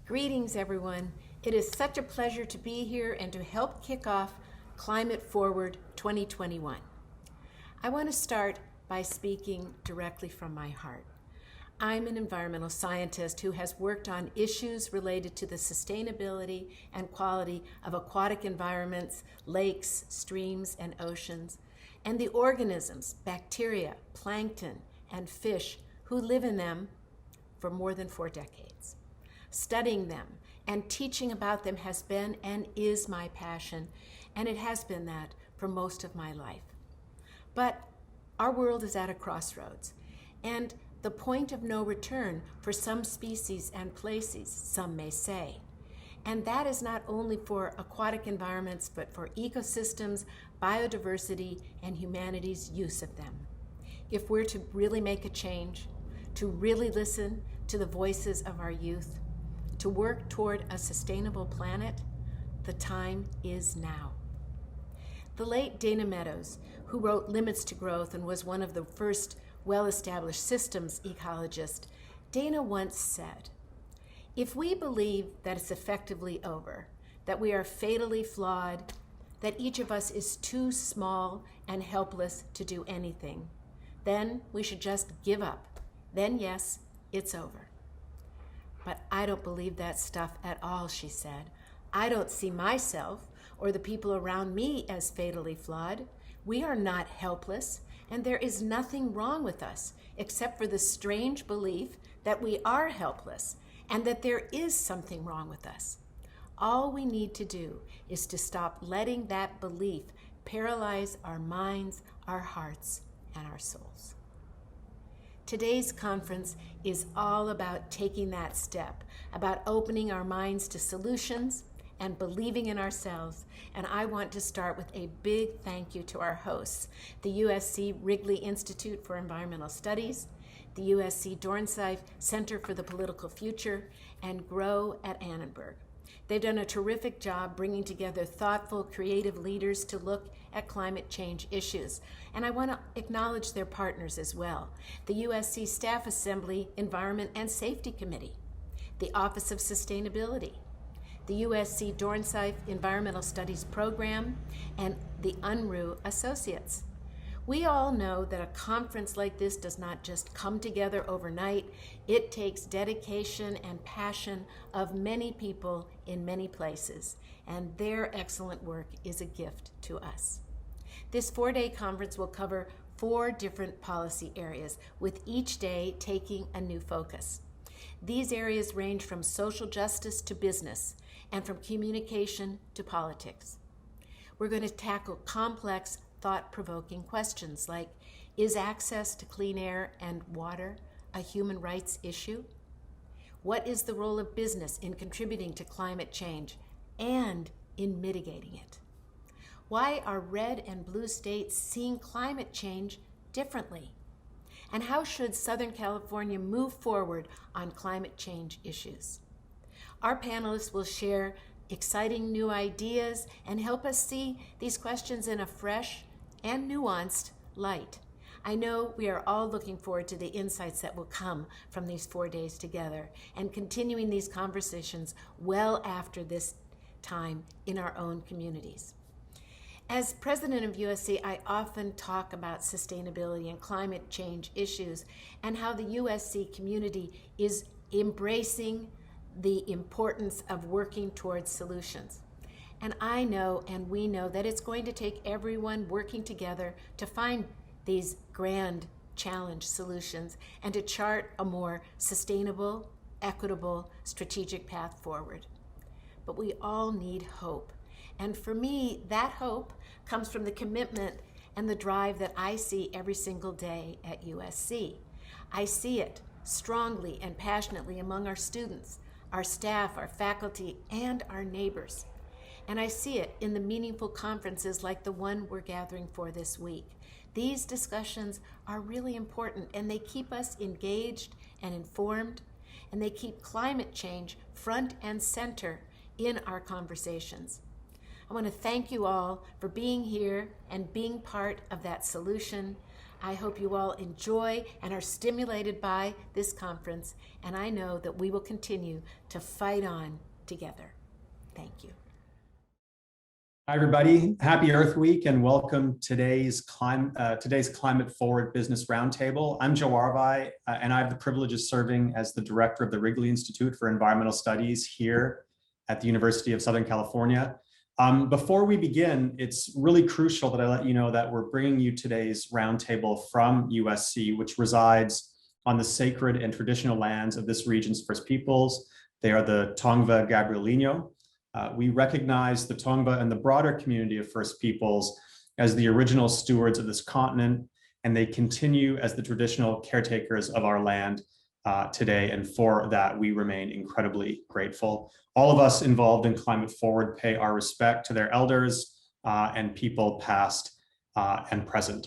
Greetings, everyone. It is such a pleasure to be here and to help kick off Climate Forward 2021. I want to start by speaking directly from my heart. I'm an environmental scientist who has worked on issues related to the sustainability and quality of aquatic environments, lakes, streams, and oceans, and the organisms, bacteria, plankton, and fish who live in them for more than 4 decades. Studying them and teaching about them has been and is my passion, and it has been that for most of my life. But our world is at a crossroads, and the point of no return for some species and places, some may say. And that is not only for aquatic environments, but for ecosystems, biodiversity, and humanity's use of them. If we're to really make a change, to really listen to the voices of our youth, to work toward a sustainable planet, the time is now. The late Dana Meadows, who wrote Limits to Growth and was one of the first well-established systems ecologists, Dana once said, "If we believe that it's effectively over, that we are fatally flawed, that each of us is too small and helpless to do anything, then we should just give up. Then yes, it's over." But I don't believe that stuff at all, she said. I don't see myself or the people around me as fatally flawed. We are not helpless, and there is nothing wrong with us except for the strange belief that we are helpless and that there is something wrong with us. All we need to do is to stop letting that belief paralyze our minds, our hearts, and our souls. Today's conference is all about taking that step, about opening our minds to solutions and believing in ourselves. And I want to start with a big thank you to our hosts, the USC Wrigley Institute for Environmental Studies, the USC Dornsife Center for the Political Future, and GROW at Annenberg. They've done a terrific job bringing together thoughtful, creative leaders to look at climate change issues. And I want to acknowledge their partners as well. The USC Staff Assembly Environment and Safety Committee, the Office of Sustainability, the USC Dornsife Environmental Studies Program, and the Unruh Associates. We all know that a conference like this does not just come together overnight. It takes dedication and passion of many people in many places, and their excellent work is a gift to us. This 4-day conference will cover 4 different policy areas, with each day taking a new focus. These areas range from social justice to business, and from communication to politics. We're going to tackle complex, thought-provoking questions like, is access to clean air and water a human rights issue? What is the role of business in contributing to climate change and in mitigating it? Why are red and blue states seeing climate change differently? And how should Southern California move forward on climate change issues? Our panelists will share exciting new ideas and help us see these questions in a fresh and nuanced light. I know we are all looking forward to the insights that will come from these 4 days together and continuing these conversations well after this time in our own communities. As president of USC, I often talk about sustainability and climate change issues and how the USC community is embracing the importance of working towards solutions. And I know, and we know, that it's going to take everyone working together to find these grand challenge solutions and to chart a more sustainable, equitable, strategic path forward. But we all need hope. And for me, that hope comes from the commitment and the drive that I see every single day at USC. I see it strongly and passionately among our students, our staff, our faculty, and our neighbors. And I see it in the meaningful conferences like the one we're gathering for this week. These discussions are really important, and they keep us engaged and informed, and they keep climate change front and center in our conversations. I want to thank you all for being here and being part of that solution. I hope you all enjoy and are stimulated by this conference, and I know that we will continue to fight on together. Thank you. Hi, everybody. Happy Earth Week and welcome to today's Climate Forward Business Roundtable. I'm Joe Arvai, and I have the privilege of serving as the director of the Wrigley Institute for Environmental Studies here at the University of Southern California. Before we begin, it's really crucial that I let you know that we're bringing you today's roundtable from USC, which resides on the sacred and traditional lands of this region's First Peoples. They are the Tongva Gabrielino. We recognize the Tongva and the broader community of First Peoples as the original stewards of this continent, and they continue as the traditional caretakers of our land today, and for that we remain incredibly grateful. All of us involved in Climate Forward pay our respect to their elders and people past and present.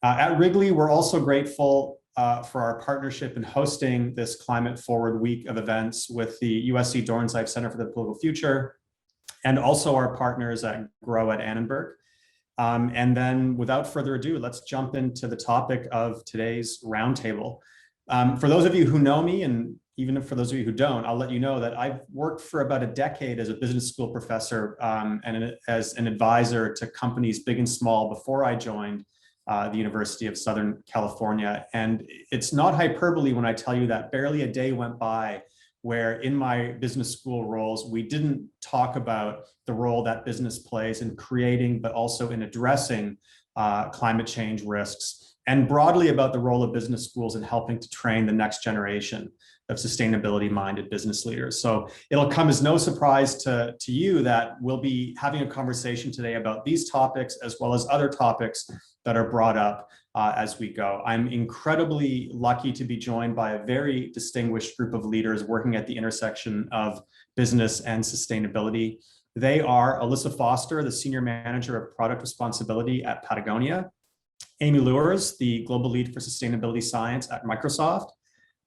At Wrigley, we're also grateful for our partnership in hosting this Climate Forward week of events with the USC Dornsife Center for the Political Future, and also our partners at GROW at Annenberg. And then without further ado, let's jump into the topic of today's roundtable. For those of you who know me, and even for those of you who don't, I'll let you know that I've worked for about a decade as a business school professor and as an advisor to companies big and small before I joined the University of Southern California. And it's not hyperbole when I tell you that barely a day went by where in my business school roles, we didn't talk about the role that business plays in creating, but also in addressing climate change risks, and broadly about the role of business schools in helping to train the next generation of sustainability-minded business leaders. So it'll come as no surprise to you that we'll be having a conversation today about these topics as well as other topics that are brought up as we go. I'm incredibly lucky to be joined by a very distinguished group of leaders working at the intersection of business and sustainability. They are Alyssa Foster, the Senior Manager of Product Responsibility at Patagonia, Amy Lewers, the Global Lead for Sustainability Science at Microsoft,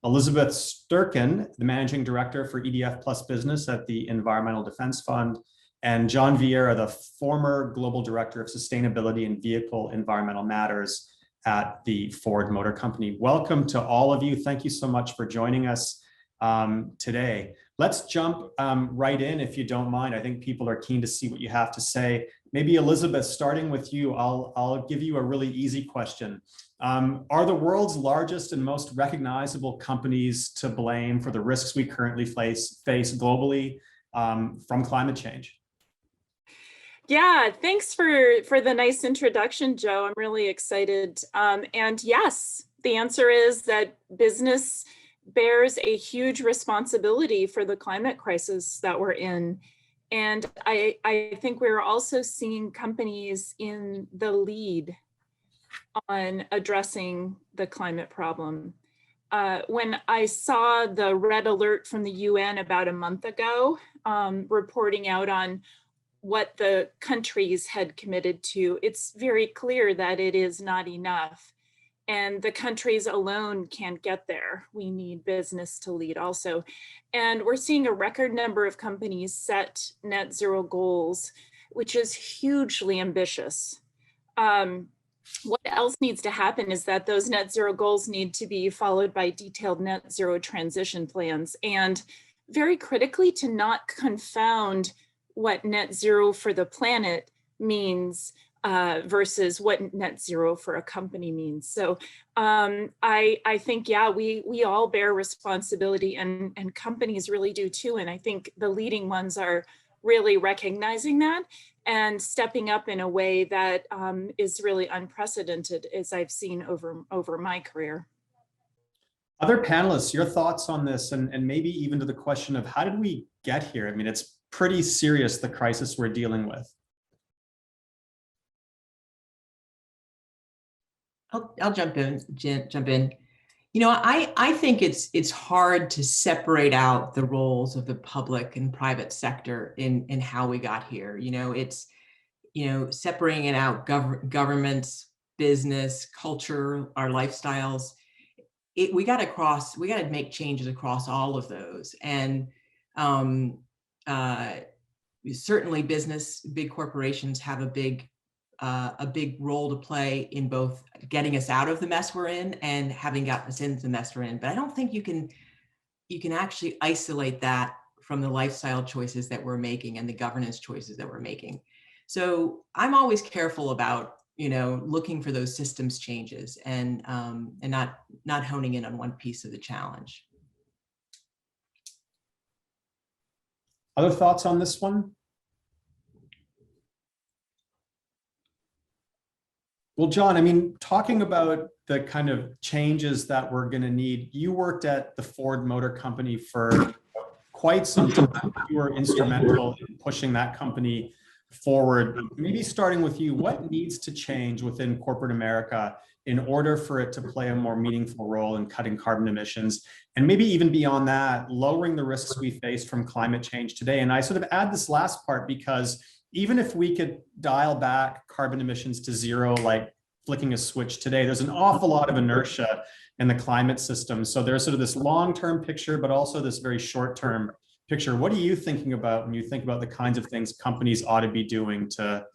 Elizabeth Sturken, the Managing Director for EDF Plus Business at the Environmental Defense Fund, and John Vieira, the former Global Director of Sustainability and Vehicle Environmental Matters at the Ford Motor Company. Welcome to all of you. Thank you so much for joining us today. Let's jump right in, if you don't mind. I think people are keen to see what you have to say. Maybe Elizabeth, starting with you, I'll give you a really easy question. Are the world's largest and most recognizable companies to blame for the risks we currently face globally from climate change? Yeah, thanks for the nice introduction, Joe. I'm really excited. And yes, the answer is that business bears a huge responsibility for the climate crisis that we're in. And I think we're also seeing companies in the lead on addressing the climate problem. When I saw the red alert from the UN about a month ago, reporting out on what the countries had committed to, it's very clear that it is not enough. And the countries alone can't get there. We need business to lead also. And we're seeing a record number of companies set net zero goals, which is hugely ambitious. What else needs to happen is that those net zero goals need to be followed by detailed net zero transition plans. And very critically, to not confound what net zero for the planet means versus what net zero for a company means. So I think, yeah, we all bear responsibility, and companies really do too. And I think the leading ones are really recognizing that and stepping up in a way that is really unprecedented, as I've seen over my career. Other panelists, your thoughts on this, and maybe even to the question of how did we get here? I mean, it's pretty serious, the crisis we're dealing with. I'll jump in. You know, I think it's hard to separate out the roles of the public and private sector in how we got here. You know, it's, you know, separating it out, governments, business, culture, our lifestyles. We got to make changes across all of those. And certainly business, big corporations have a big a big role to play in both getting us out of the mess we're in and having gotten us into the mess we're in. But I don't think you can actually isolate that from the lifestyle choices that we're making and the governance choices that we're making. So I'm always careful about, looking for those systems changes and not honing in on one piece of the challenge. Other thoughts on this one? Well, John, I mean, talking about the kind of changes that we're going to need, you worked at the Ford Motor Company for quite some time. You were instrumental in pushing that company forward. Maybe starting with you, what needs to change within corporate America in order for it to play a more meaningful role in cutting carbon emissions? And maybe even beyond that, lowering the risks we face from climate change today. And I sort of add this last part because even if we could dial back carbon emissions to zero, like flicking a switch today, there's an awful lot of inertia in the climate system. So there's sort of this long-term picture, but also this very short-term picture. What are you thinking about when you think about the kinds of things companies ought to be doing to,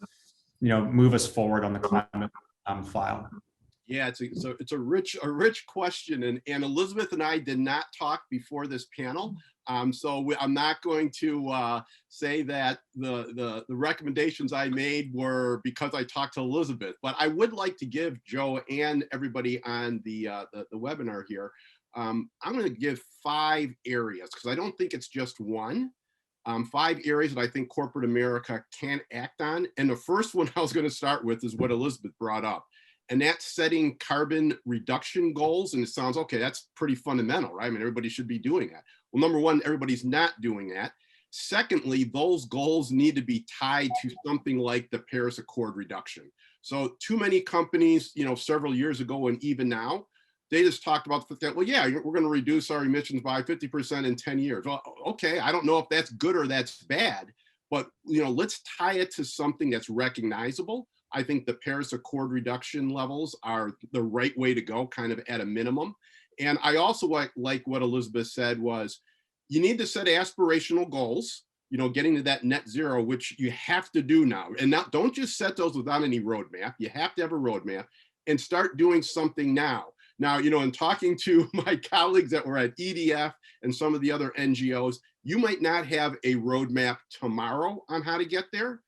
move us forward on the climate file? Yeah, it's a rich question, and Elizabeth and I did not talk before this panel, so I'm not going to say that the recommendations I made were because I talked to Elizabeth, but I would like to give Joe and everybody on the webinar here. I'm going to give 5 areas because I don't think it's just one. 5 areas that I think corporate America can act on, and the first one I was going to start with is what Elizabeth brought up. And that's setting carbon reduction goals. And it sounds, okay, that's pretty fundamental, right? I mean, everybody should be doing that. Well, number one, everybody's not doing that. Secondly, those goals need to be tied to something like the Paris Accord reduction. So too many companies, several years ago and even now, they just talked about the fact that, well, yeah, we're going to reduce our emissions by 50% in 10 years. Well, okay, I don't know if that's good or that's bad, but let's tie it to something that's recognizable. I think the Paris Accord reduction levels are the right way to go, kind of at a minimum. And I also like what Elizabeth said was, you need to set aspirational goals, getting to that net zero, which you have to do now. And now, don't just set those without any roadmap. You have to have a roadmap and start doing something now. Now, in talking to my colleagues that were at EDF and some of the other NGOs, you might not have a roadmap tomorrow on how to get there,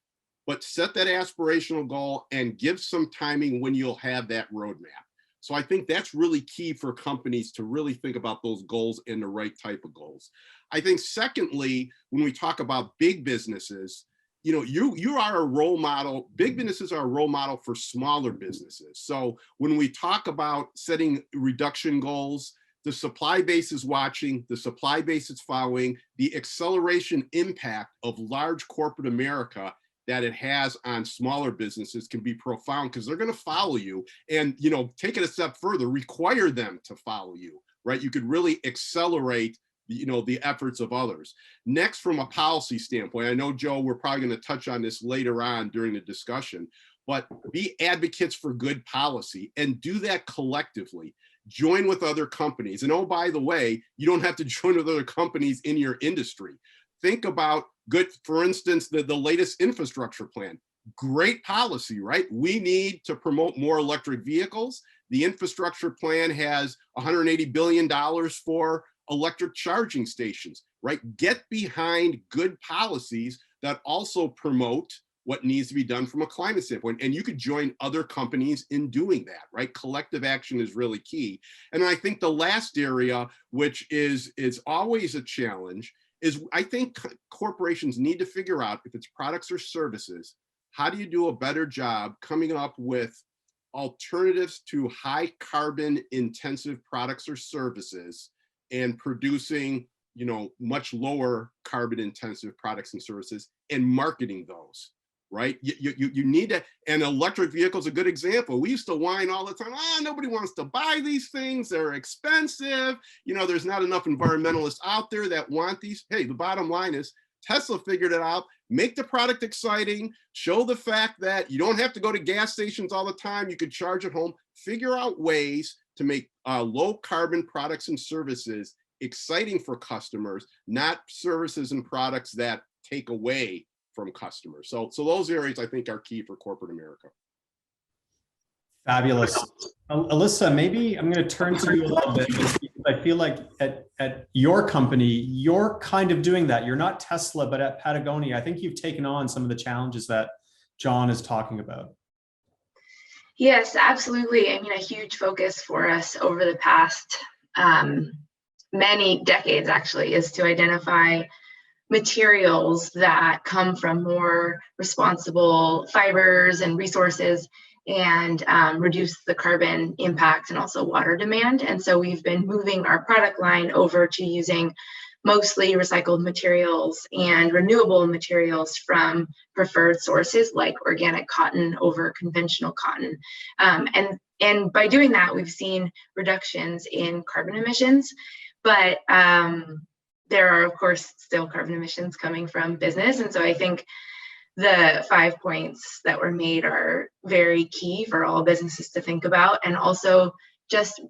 but set that aspirational goal and give some timing when you'll have that roadmap. So I think that's really key for companies to really think about those goals and the right type of goals. I think secondly, when we talk about big businesses, you are a role model. Big businesses are a role model for smaller businesses. So when we talk about setting reduction goals, the supply base is watching, the supply base is following, the acceleration impact of large corporate America that it has on smaller businesses can be profound because they're going to follow you and, take it a step further, require them to follow you, right? You could really accelerate, the efforts of others. Next, from a policy standpoint, I know, Joe, we're probably going to touch on this later on during the discussion, but be advocates for good policy and do that collectively. Join with other companies. And oh, by the way, you don't have to join with other companies in your industry. Think about for instance, the latest infrastructure plan, great policy, right? We need to promote more electric vehicles. The infrastructure plan has $180 billion for electric charging stations, right? Get behind good policies that also promote what needs to be done from a climate standpoint. And you could join other companies in doing that, right? Collective action is really key. And I think the last area, which is always a challenge, is I think corporations need to figure out, if it's products or services, how do you do a better job coming up with alternatives to high carbon intensive products or services and producing, much lower carbon intensive products and services and marketing those, right? You need to, and electric vehicles are a good example. We used to whine all the time, nobody wants to buy these things, they're expensive, there's not enough environmentalists out there that want these. Hey, the bottom line is Tesla figured it out. Make the product exciting, show the fact that you don't have to go to gas stations all the time, you could charge at home. Figure out ways to make low carbon products and services exciting for customers, not services and products that take away from customers. So those areas I think are key for corporate America. Fabulous. Alyssa, maybe I'm going to turn to you a little bit, because I feel like at your company, you're kind of doing that. You're not Tesla, but at Patagonia, I think you've taken on some of the challenges that John is talking about. Yes, absolutely. I mean, a huge focus for us over the past many decades actually is to identify materials that come from more responsible fibers and resources and reduce the carbon impact and also water demand. And so we've been moving our product line over to using mostly recycled materials and renewable materials from preferred sources like organic cotton over conventional cotton. And by doing that, we've seen reductions in carbon emissions, but there are, of course, still carbon emissions coming from business. And so I think the 5 points that were made are very key for all businesses to think about. And also just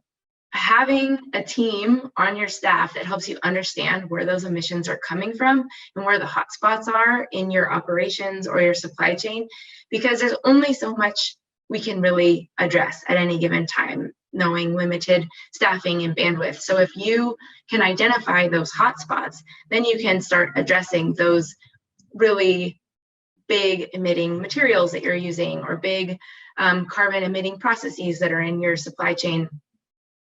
having a team on your staff that helps you understand where those emissions are coming from and where the hotspots are in your operations or your supply chain, because there's only so much we can really address at any given time, knowing limited staffing and bandwidth. So if you can identify those hotspots, then you can start addressing those really big emitting materials that you're using or big carbon emitting processes that are in your supply chain.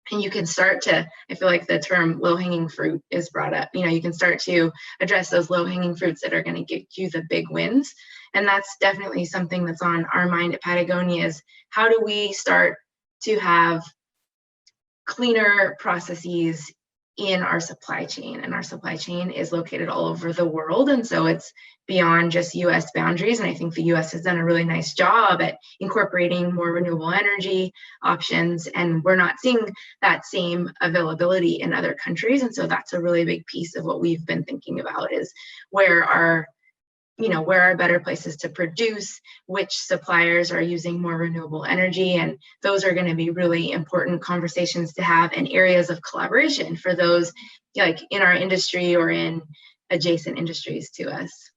And you can start to, I feel like the term low-hanging fruit is brought up. You know, you can start to address those low-hanging fruits that are going to get you the big wins. And that's definitely something that's on our mind at Patagonia is how do we start to have cleaner processes in our supply chain? And our supply chain is located all over the world. And so it's beyond just US boundaries. And I think the US has done a really nice job at incorporating more renewable energy options. And we're not seeing that same availability in other countries. And so that's a really big piece of what we've been thinking about is where are better places to produce, which suppliers are using more renewable energy. And those are going to be really important conversations to have and areas of collaboration for those like in our industry or in adjacent industries to us.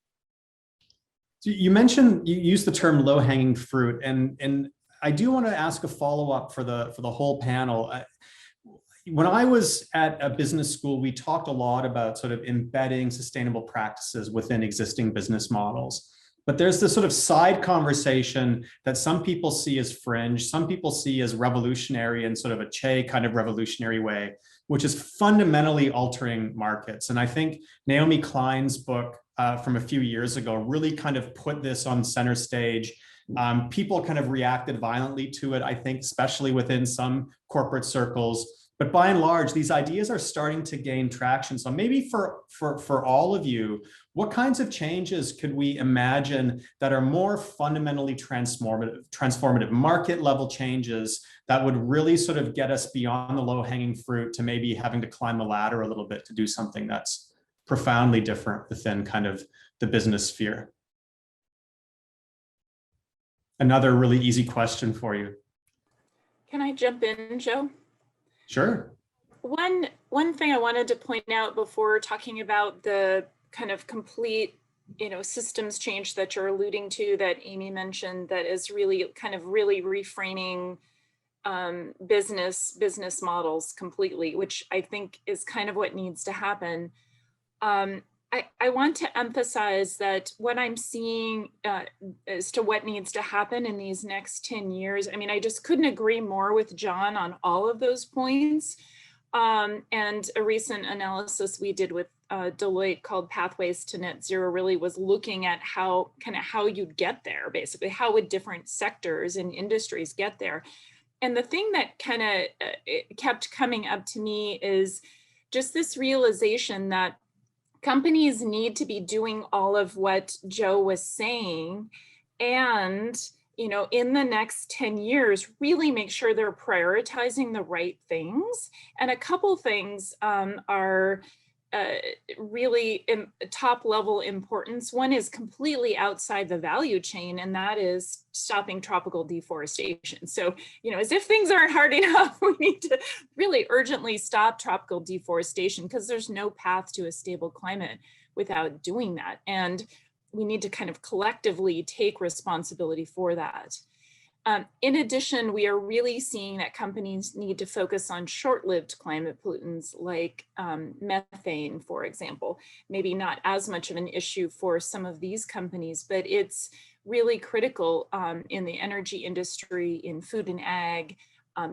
So you mentioned, you used the term low-hanging fruit, and I do want to ask a follow-up for the whole panel. When I was at a business school, we talked a lot about sort of embedding sustainable practices within existing business models. But there's this sort of side conversation that some people see as fringe, some people see as revolutionary in sort of a Che kind of revolutionary way, which is fundamentally altering markets. And I think Naomi Klein's book from a few years ago really kind of put this on center stage. People kind of reacted violently to it, I think, especially within some corporate circles. But by and large, these ideas are starting to gain traction. So maybe for all of you, what kinds of changes could we imagine that are more fundamentally transformative market level changes that would really sort of get us beyond the low-hanging fruit to maybe having to climb the ladder a little bit to do something that's profoundly different within kind of the business sphere? Another really easy question for you. Can I jump in, Joe? Sure. One thing I wanted to point out before talking about the kind of complete, systems change that you're alluding to that Amy mentioned that is really kind of really reframing business models completely, which I think is kind of what needs to happen. I want to emphasize that what I'm seeing as to what needs to happen in these next 10 years, I mean, I just couldn't agree more with John on all of those points. And a recent analysis we did with Deloitte called Pathways to Net Zero really was looking at how you'd get there, basically, how would different sectors and industries get there. And the thing that kind of kept coming up to me is just this realization that companies need to be doing all of what Joe was saying, and in the next 10 years, really make sure they're prioritizing the right things. And a couple things are really top level importance. One is completely outside the value chain, and that is stopping tropical deforestation. So, as if things aren't hard enough, we need to really urgently stop tropical deforestation because there's no path to a stable climate without doing that. And we need to kind of collectively take responsibility for that. In addition, we are really seeing that companies need to focus on short-lived climate pollutants like methane, for example. Maybe not as much of an issue for some of these companies, but it's really critical in the energy industry, in food and ag,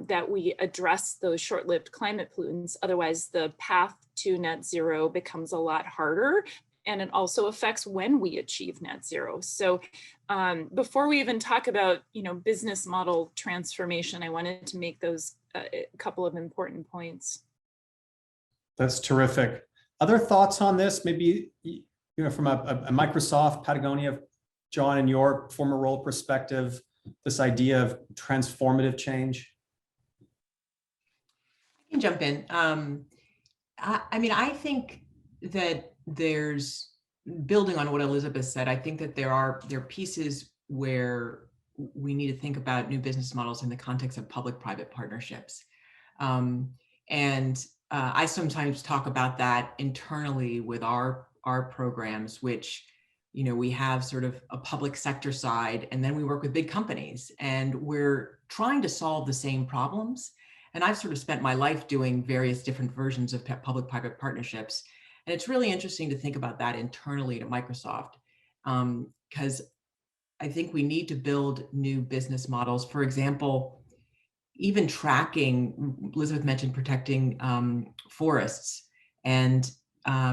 that we address those short-lived climate pollutants. Otherwise, the path to net zero becomes a lot harder, and it also affects when we achieve net zero. So before we even talk about, business model transformation, I wanted to make those a couple of important points. That's terrific. Other thoughts on this? Maybe, from a Microsoft, Patagonia, John, in your former role perspective, this idea of transformative change? I can jump in. I think that there's, building on what Elizabeth said, I think that there are pieces where we need to think about new business models in the context of public-private partnerships. I sometimes talk about that internally with our programs, which, we have sort of a public sector side, and then we work with big companies, and we're trying to solve the same problems. And I've sort of spent my life doing various different versions of public-private partnerships. And it's really interesting to think about that internally at Microsoft, because I think we need to build new business models. For example, even tracking, Elizabeth mentioned protecting forests and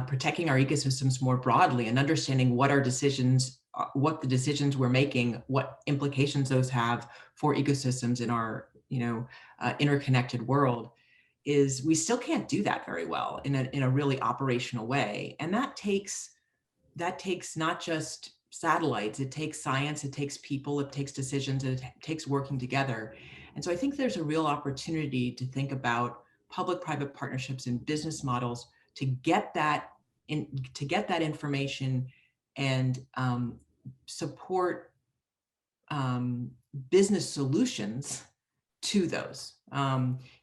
protecting our ecosystems more broadly, and understanding what the decisions we're making, what implications those have for ecosystems in our interconnected world. Is we still can't do that very well in a really operational way. And that takes not just satellites, it takes science, it takes people, it takes decisions, it takes working together. And so I think there's a real opportunity to think about public-private partnerships and business models to get that information and support business solutions to those.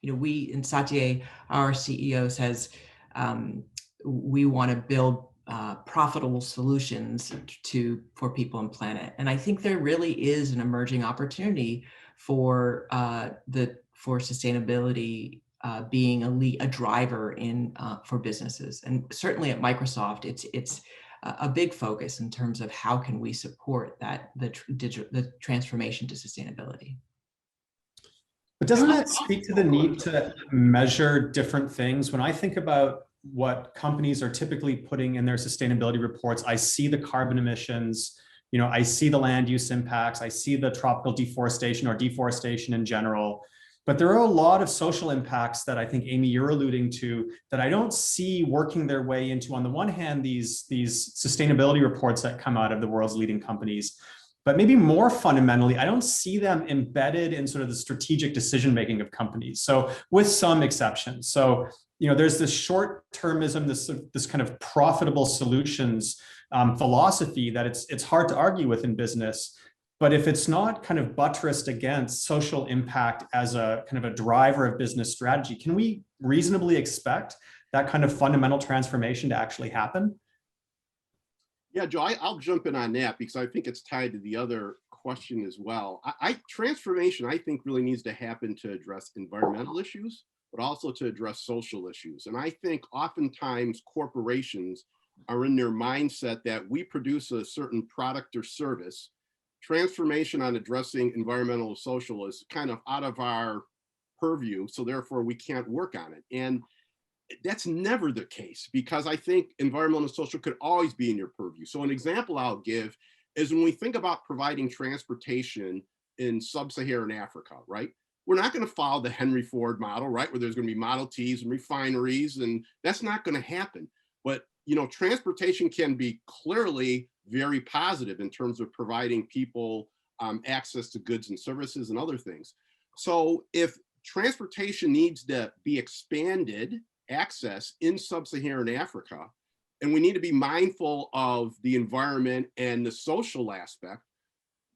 We, and Satya, our CEO, says we want to build profitable solutions for people and planet. And I think there really is an emerging opportunity for sustainability being a driver for businesses. And certainly at Microsoft, it's a big focus in terms of how can we support the transformation to sustainability. But doesn't that speak to the need to measure different things? When I think about what companies are typically putting in their sustainability reports, I see the carbon emissions, I see the land use impacts, I see the tropical deforestation or deforestation in general. But there are a lot of social impacts that I think, Amy, you're alluding to, that I don't see working their way into, on the one hand, these sustainability reports that come out of the world's leading companies. But maybe more fundamentally, I don't see them embedded in sort of the strategic decision-making of companies. So with some exceptions. So, there's this short-termism, this kind of profitable solutions philosophy that it's hard to argue with in business. But if it's not kind of buttressed against social impact as a kind of a driver of business strategy, can we reasonably expect that kind of fundamental transformation to actually happen? Yeah, Joe, I'll jump in on that because I think it's tied to the other question as well. Transformation, I think, really needs to happen to address environmental issues, but also to address social issues. And I think oftentimes corporations are in their mindset that we produce a certain product or service. Transformation on addressing environmental or social is kind of out of our purview, so therefore we can't work on it. And that's never the case, because I think environmental and social could always be in your purview. So an example I'll give is when we think about providing transportation in sub-Saharan Africa, right? We're not going to follow the Henry Ford model, right? Where there's going to be Model Ts and refineries, and that's not going to happen. But, transportation can be clearly very positive in terms of providing people access to goods and services and other things. So if transportation needs to be expanded access in sub-Saharan Africa, and we need to be mindful of the environment and the social aspect,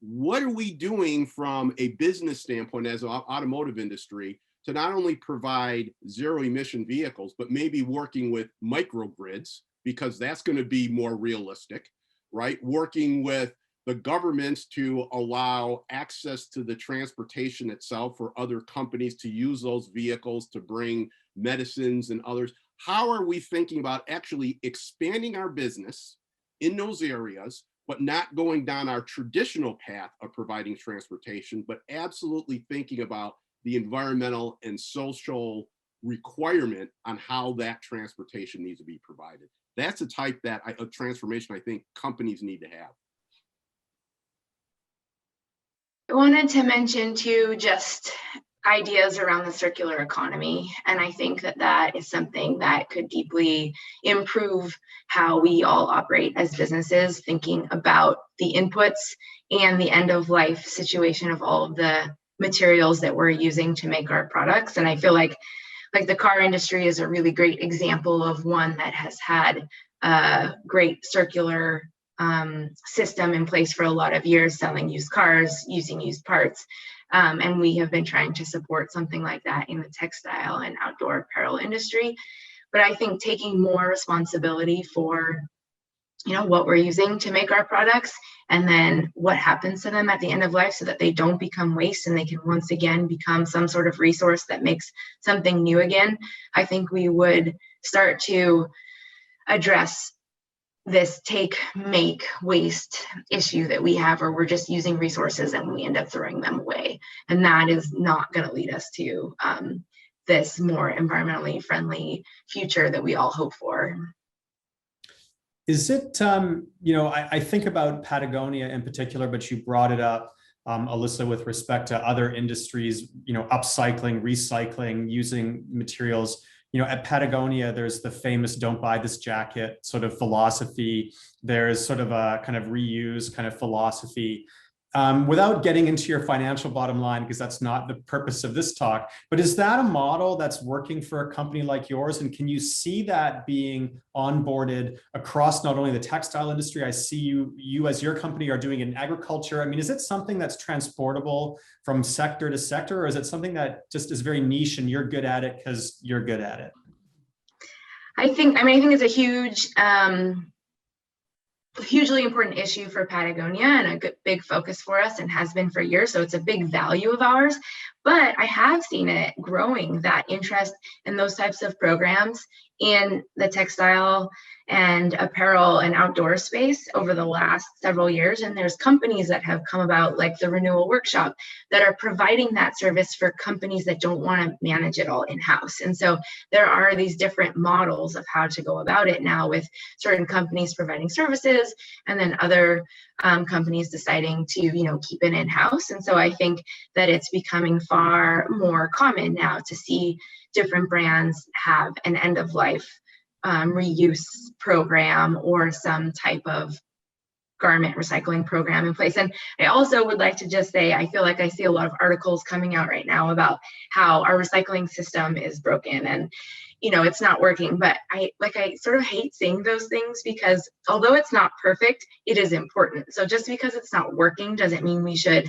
what are we doing from a business standpoint as an automotive industry to not only provide zero emission vehicles, but maybe working with microgrids, because that's going to be more realistic, right? Working with the governments to allow access to the transportation itself for other companies to use those vehicles to bring medicines and others. How are we thinking about actually expanding our business in those areas, but not going down our traditional path of providing transportation, but absolutely thinking about the environmental and social requirement on how that transportation needs to be provided? That's a type of transformation I think companies need to have. I wanted to mention too, just ideas around the circular economy. And I think that that is something that could deeply improve how we all operate as businesses, thinking about the inputs and the end of life situation of all of the materials that we're using to make our products. And I feel like the car industry is a really great example of one that has had a great circular system in place for a lot of years, selling used cars, using used parts. And we have been trying to support something like that in the textile and outdoor apparel industry. But I think taking more responsibility for, what we're using to make our products and then what happens to them at the end of life so that they don't become waste and they can once again become some sort of resource that makes something new again. I think we would start to address this take, make, waste issue that we have, where we're just using resources and we end up throwing them away. And that is not going to lead us to this more environmentally friendly future that we all hope for. Is it, I think about Patagonia in particular, but you brought it up, Alyssa, with respect to other industries, upcycling, recycling, using materials. At Patagonia, there's the famous "don't buy this jacket" sort of philosophy. There's sort of a kind of reuse kind of philosophy. Without getting into your financial bottom line, because that's not the purpose of this talk, but is that a model that's working for a company like yours? And can you see that being onboarded across not only the textile industry? I see you as your company are doing in agriculture. I mean, is it something that's transportable from sector to sector, or is it something that just is very niche and you're good at it because you're good at it? I think it's a hugely important issue for Patagonia and a big focus for us and has been for years. So it's a big value of ours, but I have seen it growing, that interest in those types of programs in the textile and apparel and outdoor space over the last several years. And there's companies that have come about, like the Renewal Workshop, that are providing that service for companies that don't want to manage it all in-house. And so there are these different models of how to go about it now, with certain companies providing services and then other companies deciding to, keep it in-house. And so I think that it's becoming far more common now to see different brands have an end-of-life reuse program or some type of garment recycling program in place. And I also would like to just say, I feel like I see a lot of articles coming out right now about how our recycling system is broken and it's not working. But I sort of hate saying those things, because although it's not perfect, it is important. So just because it's not working doesn't mean we should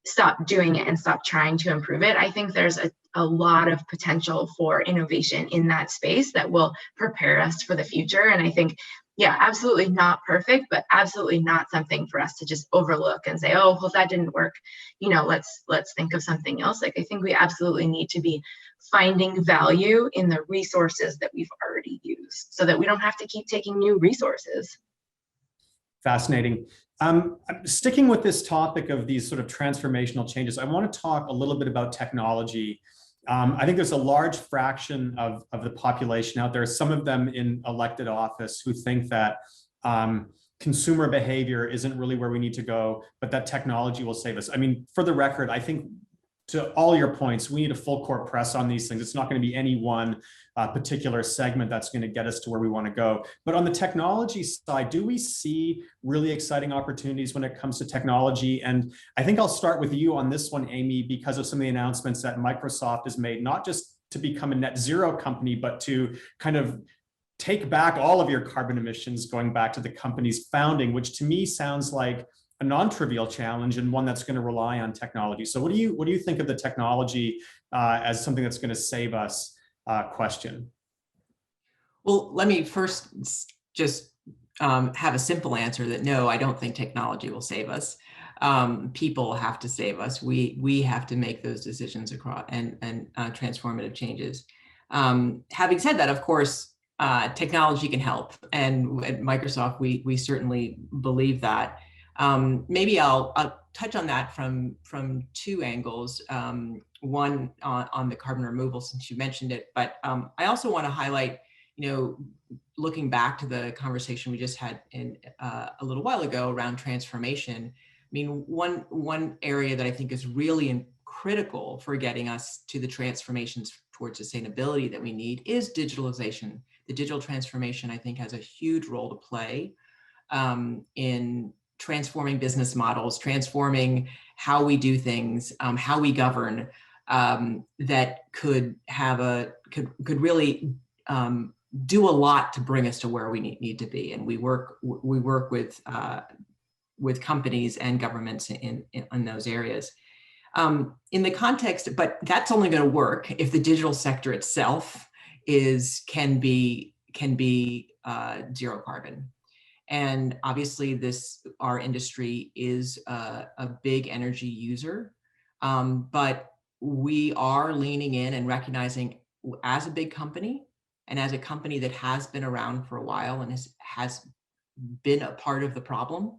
stop doing it and stop trying to improve it. I think there's a lot of potential for innovation in that space that will prepare us for the future. And I think, absolutely not perfect, but absolutely not something for us to just overlook and say, oh, well, that didn't work. Let's think of something else. I think we absolutely need to be finding value in the resources that we've already used so that we don't have to keep taking new resources. Fascinating. Sticking with this topic of these sort of transformational changes, I want to talk a little bit about technology. I think there's a large fraction of the population out there, some of them in elected office, who think that consumer behavior isn't really where we need to go, but that technology will save us. I mean, for the record, I think, to all your points, we need a full court press on these things. It's not going to be any one particular segment that's going to get us to where we want to go. But on the technology side, do we see really exciting opportunities when it comes to technology? And I think I'll start with you on this one, Amy, because of some of the announcements that Microsoft has made, not just to become a net zero company, but to kind of take back all of your carbon emissions going back to the company's founding, which to me sounds like a non-trivial challenge and one that's going to rely on technology. So what do you think of the technology as something that's going to save us question? Well, let me first just have a simple answer that no, I don't think technology will save us. People have to save us. We have to make those decisions across and transformative changes. Having said that, of course, technology can help, and at Microsoft, we certainly believe that. Maybe I'll touch on that from two angles. One on the carbon removal, since you mentioned it, but I also want to highlight, looking back to the conversation we just had a little while ago around transformation. I mean, one area that I think is really critical for getting us to the transformations towards sustainability that we need is digitalization. The digital transformation, I think, has a huge role to play in transforming business models, transforming how we do things, how we govern, that could really do a lot to bring us to where we need to be. And we work with companies and governments in those areas. In the context, but that's only going to work if the digital sector itself can be zero carbon. And obviously our industry is a big energy user, but we are leaning in and recognizing, as a big company and as a company that has been around for a while and has been a part of the problem,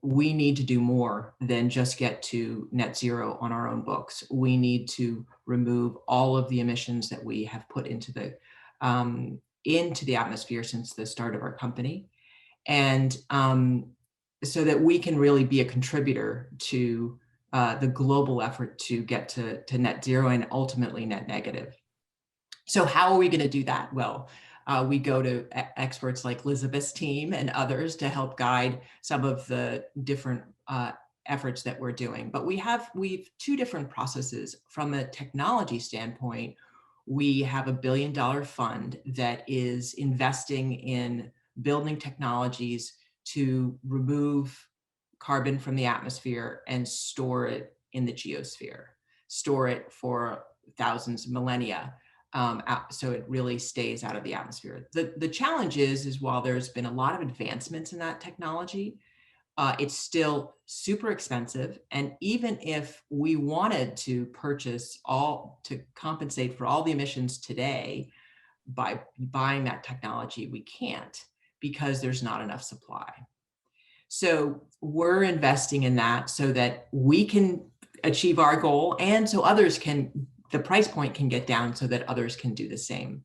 we need to do more than just get to net zero on our own books. We need to remove all of the emissions that we have put into the atmosphere since the start of our company, and so that we can really be a contributor to the global effort to get to net zero and ultimately net negative. So how are we going to do that? Well, we go to experts like Elizabeth's team and others to help guide some of the different efforts that we're doing. But we've two different processes. From a technology standpoint, we have $1 billion fund that is investing in building technologies to remove carbon from the atmosphere and store it in the geosphere, store it for thousands of millennia. So it really stays out of the atmosphere. The challenge is while there's been a lot of advancements in that technology, it's still super expensive. And even if we wanted to to compensate for all the emissions today by buying that technology, we can't, because there's not enough supply. So we're investing in that so that we can achieve our goal, and so the price point can get down so that others can do the same.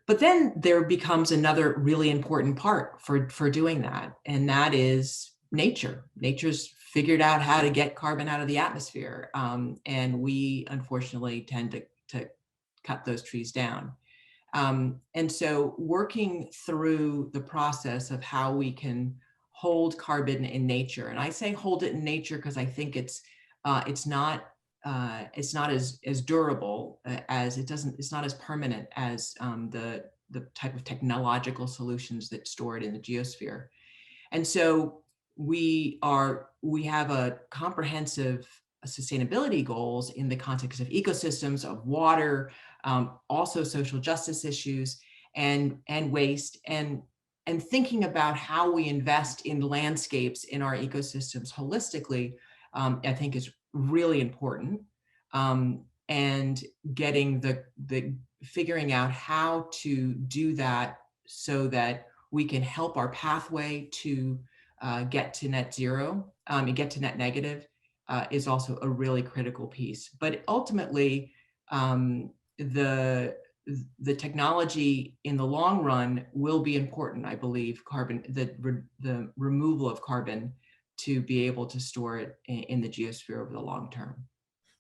But then there becomes another really important part for doing that, and that is nature. Nature's figured out how to get carbon out of the atmosphere, and we unfortunately tend to cut those trees down. And so working through the process of how we can hold carbon in nature, and I say hold it in nature because I think it's not as durable as it's not as permanent as the type of technological solutions that store it in the geosphere. And so we have a comprehensive sustainability goals in the context of ecosystems, of water, also social justice issues and waste, and thinking about how we invest in landscapes in our ecosystems holistically, I think is really important, and getting figuring out how to do that so that we can help our pathway to get to net zero and get to net negative is also a really critical piece. But ultimately, the technology in the long run will be important, I believe, the removal of carbon to be able to store it in the geosphere over the long term.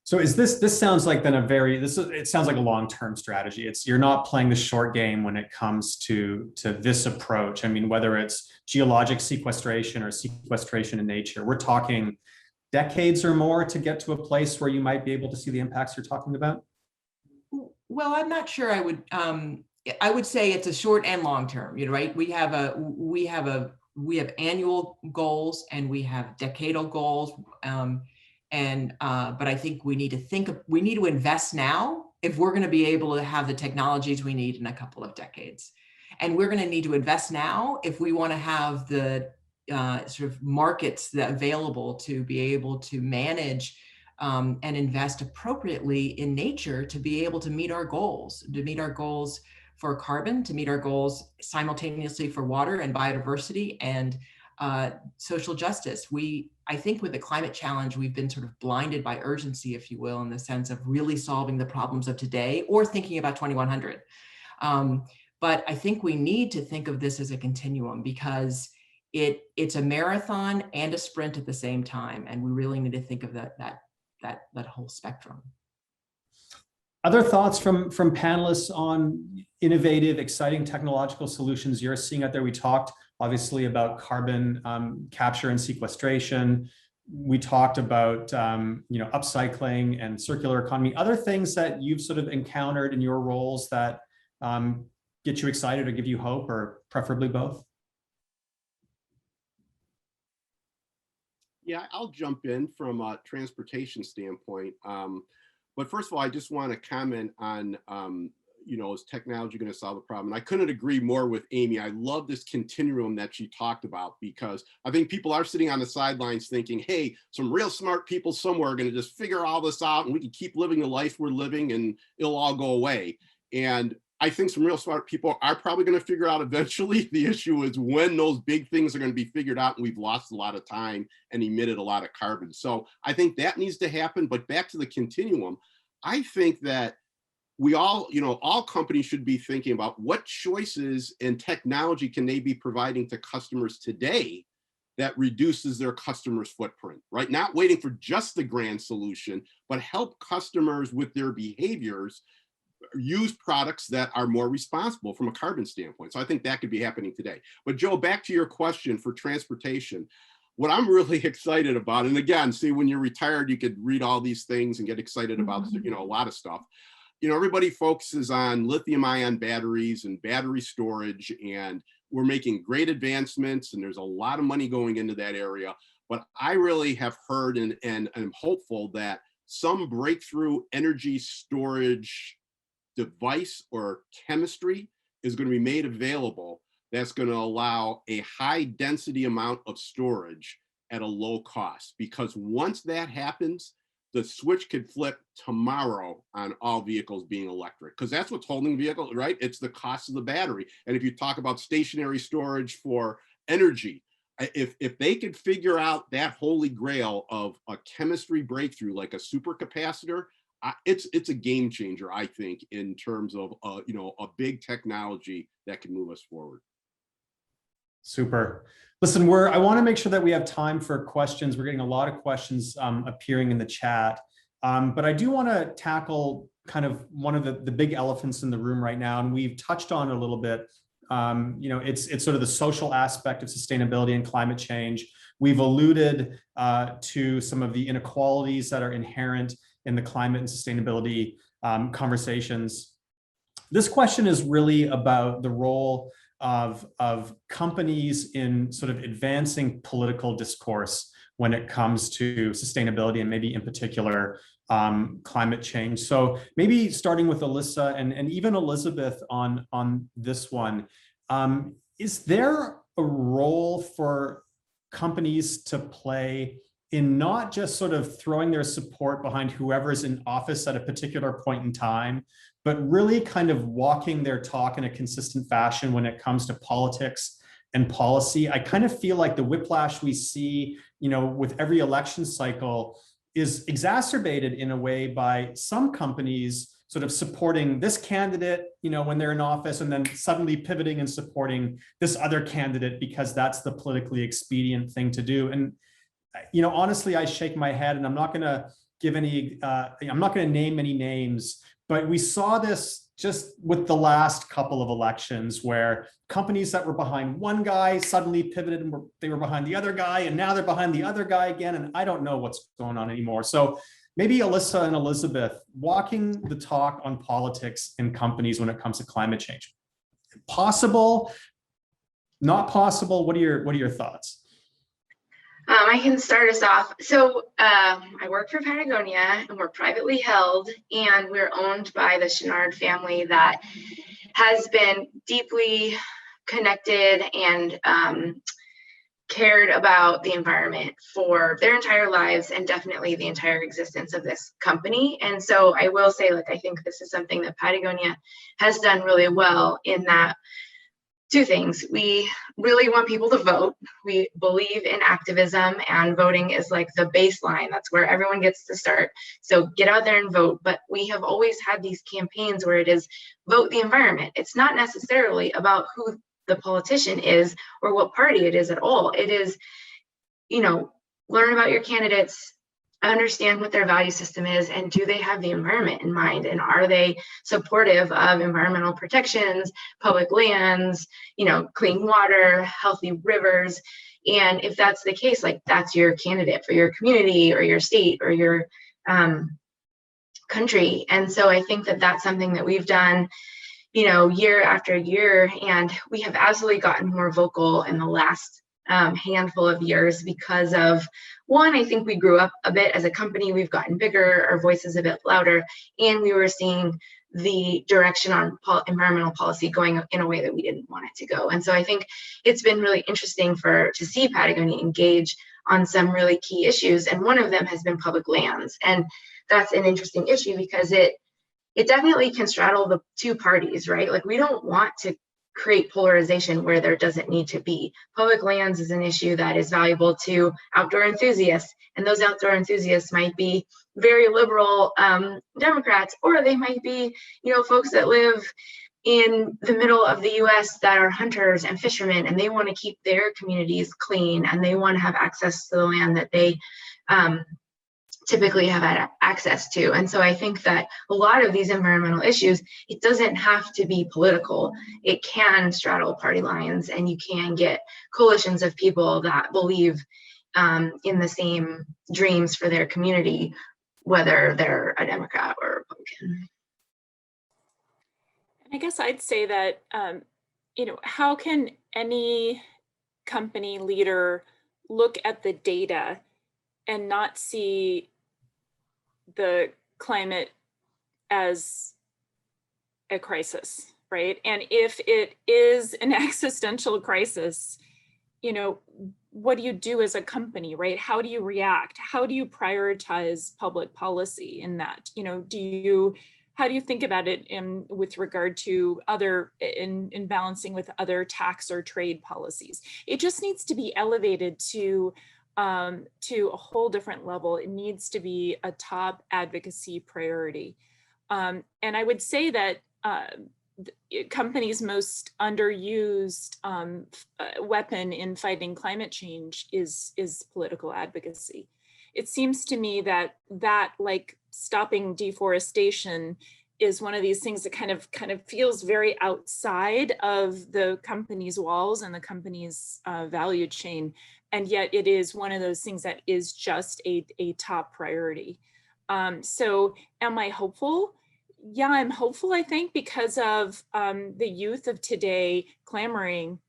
So this sounds like it sounds like a long-term strategy. You're not playing the short game when it comes to this approach. I mean, whether it's geologic sequestration or sequestration in nature, we're talking decades or more to get to a place where you might be able to see the impacts you're talking about. Well, I'm not sure I would say it's a short and long term, right? We have annual goals and we have decadal goals. But I think we need to invest now if we're going to be able to have the technologies we need in a couple of decades. And we're going to need to invest now if we want to have the sort of markets that available to be able to manage and invest appropriately in nature to be able to meet our goals, for carbon, to meet our goals simultaneously for water and biodiversity and social justice. I think with the climate challenge, we've been sort of blinded by urgency, if you will, in the sense of really solving the problems of today or thinking about 2100. But I think we need to think of this as a continuum, because it's a marathon and a sprint at the same time. And we really need to think of that whole spectrum. Other thoughts from panelists on innovative, exciting technological solutions you're seeing out there? We talked obviously about carbon capture and sequestration. We talked about upcycling and circular economy. Other things that you've sort of encountered in your roles that get you excited or give you hope, or preferably both? Yeah, I'll jump in from a transportation standpoint. But first of all, I just want to comment on, is technology going to solve the problem? And I couldn't agree more with Amy. I love this continuum that she talked about, because I think people are sitting on the sidelines thinking, hey, some real smart people somewhere are going to just figure all this out and we can keep living the life we're living and it'll all go away. And I think some real smart people are probably going to figure out eventually. The issue is when those big things are going to be figured out, and we've lost a lot of time and emitted a lot of carbon. So I think that needs to happen. But back to the continuum, I think that we all companies should be thinking about what choices and technology can they be providing to customers today that reduces their customers' footprint, right? Not waiting for just the grand solution, but help customers with their behaviors use products that are more responsible from a carbon standpoint. So I think that could be happening today. But Joe, back to your question for transportation, what I'm really excited about, and again, see, when you're retired, you could read all these things and get excited about, a lot of stuff. Everybody focuses on lithium-ion batteries and battery storage, and we're making great advancements, and there's a lot of money going into that area. But I really have heard and am hopeful that some breakthrough energy storage device or chemistry is going to be made available that's going to allow a high density amount of storage at a low cost. Because once that happens, the switch could flip tomorrow on all vehicles being electric, because that's what's holding vehicles, right? It's the cost of the battery. And if you talk about stationary storage for energy, if they could figure out that holy grail of a chemistry breakthrough like a supercapacitor, it's a game changer, I think, in terms of a big technology that can move us forward. Super. Listen, I want to make sure that we have time for questions. We're getting a lot of questions appearing in the chat, but I do want to tackle kind of one of the big elephants in the room right now, and we've touched on it a little bit. It's sort of the social aspect of sustainability and climate change. We've alluded to some of the inequalities that are inherent in the climate and sustainability conversations. This question is really about the role of companies in sort of advancing political discourse when it comes to sustainability, and maybe in particular climate change. So maybe starting with Alyssa and even Elizabeth on this one, is there a role for companies to play in not just sort of throwing their support behind whoever's in office at a particular point in time, but really kind of walking their talk in a consistent fashion when it comes to politics and policy? I kind of feel like the whiplash we see, with every election cycle is exacerbated in a way by some companies sort of supporting this candidate, when they're in office, and then suddenly pivoting and supporting this other candidate because that's the politically expedient thing to do. And honestly, I shake my head, and I'm not going to give any, I'm not going to name any names, but we saw this just with the last couple of elections where companies that were behind one guy suddenly pivoted and they were behind the other guy, and now they're behind the other guy again. And I don't know what's going on anymore. So maybe Alyssa and Elizabeth, walking the talk on politics in companies when it comes to climate change. Possible, not possible? What are your thoughts? I can start us off. So I work for Patagonia, and we're privately held, and we're owned by the Chenard family that has been deeply connected and cared about the environment for their entire lives and definitely the entire existence of this company. And so I will say, like, I think this is something that Patagonia has done really well in that two things. We really want people to vote. We believe in activism, and voting is like the baseline. That's where everyone gets to start. So get out there and vote. But we have always had these campaigns where it is vote the environment. It's not necessarily about who the politician is or what party it is at all. It is, you know, learn about your candidates, understand what their value system is, and do they have the environment in mind, and are they supportive of environmental protections, public lands, you know, clean water, healthy rivers. And if that's the case, like, that's your candidate for your community or your state or your country. And so I think that that's something that we've done, you know, year after year, and we have absolutely gotten more vocal in the last handful of years because of, one, I think we grew up a bit as a company, we've gotten bigger, our voice is a bit louder, and we were seeing the direction on environmental policy going in a way that we didn't want it to go. And so I think it's been really interesting to see Patagonia engage on some really key issues, and one of them has been public lands. And that's an interesting issue because it definitely can straddle the two parties, right? Like, we don't want to create polarization where there doesn't need to be. Public lands is an issue that is valuable to outdoor enthusiasts, and those outdoor enthusiasts might be very liberal Democrats, or they might be, you know, folks that live in the middle of the US that are hunters and fishermen, and they want to keep their communities clean, and they want to have access to the land that they typically have had access to. And so I think that a lot of these environmental issues, it doesn't have to be political. It can straddle party lines, and you can get coalitions of people that believe in the same dreams for their community, whether they're a Democrat or a Republican. I guess I'd say that, you know, how can any company leader look at the data and not see the climate as a crisis, right? And if it is an existential crisis, you know, what do you do as a company, right? How do you react? How do you prioritize public policy in that? You know, how do you think about it with regard to in balancing with other tax or trade policies? It just needs to be elevated to a whole different level. It needs to be a top advocacy priority. And I would say that companies' most underused weapon in fighting climate change is political advocacy. It seems to me that like stopping deforestation is one of these things that kind of feels very outside of the company's walls and the company's value chain. And yet it is one of those things that is just a top priority. So am I hopeful? Yeah, I'm hopeful, I think, because of the youth of today clamoring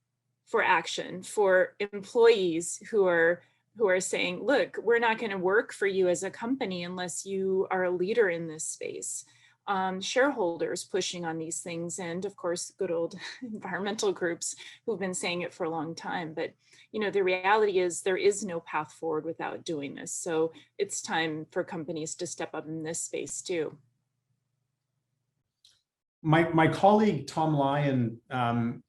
for action, for employees who are saying, look, we're not going to work for you as a company unless you are a leader in this space. Shareholders pushing on these things, and of course, good old environmental groups who've been saying it for a long time. But you know, the reality is there is no path forward without doing this. So it's time for companies to step up in this space too. My colleague, Tom Lyon,